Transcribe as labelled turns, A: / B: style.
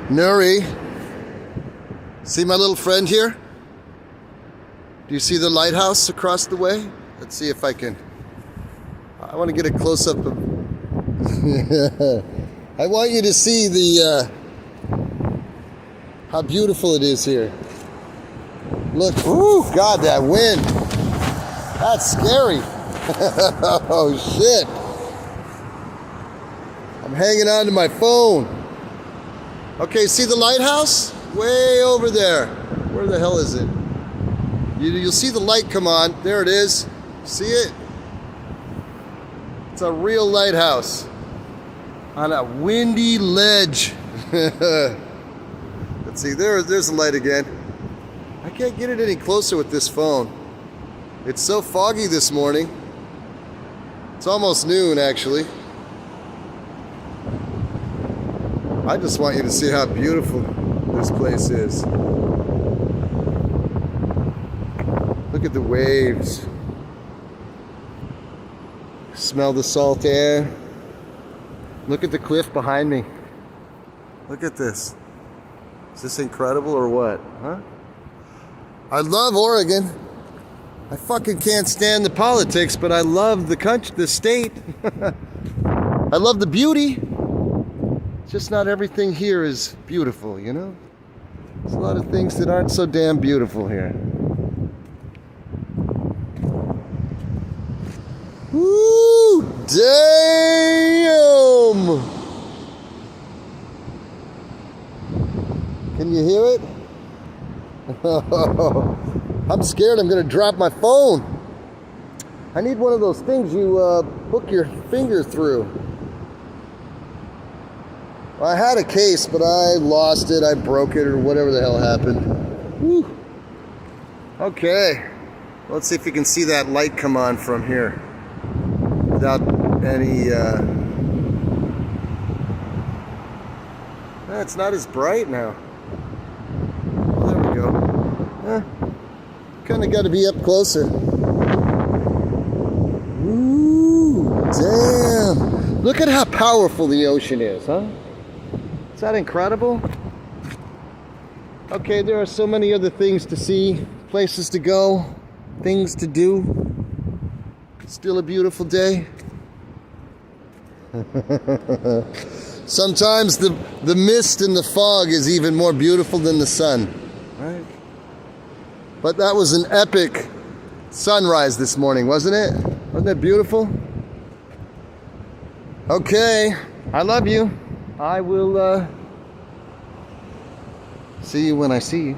A: Nuri, see my little friend here? Do you see the lighthouse across the way? Let's see if I can. I want to get a close-up of. I want you to see the how beautiful it is here. Look, ooh, God, that wind. That's scary. Oh shit. I'm hanging on to my phone. Okay, see the lighthouse? Way over there. Where the hell is it? You'll see the light come on. There it is. See it? It's a real lighthouse on a windy ledge. Let's see, there's the light again. I can't get it any closer with this phone. It's so foggy this morning. It's almost noon, actually. I just want you to see how beautiful this place is. Look at the waves. Smell the salt air. Look at the cliff behind me. Look at this. Is this incredible or what? Huh? I love Oregon. I fucking can't stand the politics, but I love the country, the state. I love the beauty. Just not everything here is beautiful, you know? There's a lot of things that aren't so damn beautiful here. Woo! Damn! Can you hear it? I'm scared I'm gonna drop my phone. I need one of those things you hook your finger through. I had a case, but I lost it, I broke it, or whatever the hell happened. Woo. Okay, let's see if you can see that light come on from here without any, it's not as bright now. Well, there we go. Kind of got to be up closer. Ooh, damn. Look at how powerful the ocean is, huh? Is that incredible? Okay, there are so many other things to see, places to go, things to do. Still a beautiful day. Sometimes the mist and the fog is even more beautiful than the sun, right? But that was an epic sunrise this morning, wasn't it? Wasn't that beautiful? Okay, I love you. I will see you when I see you.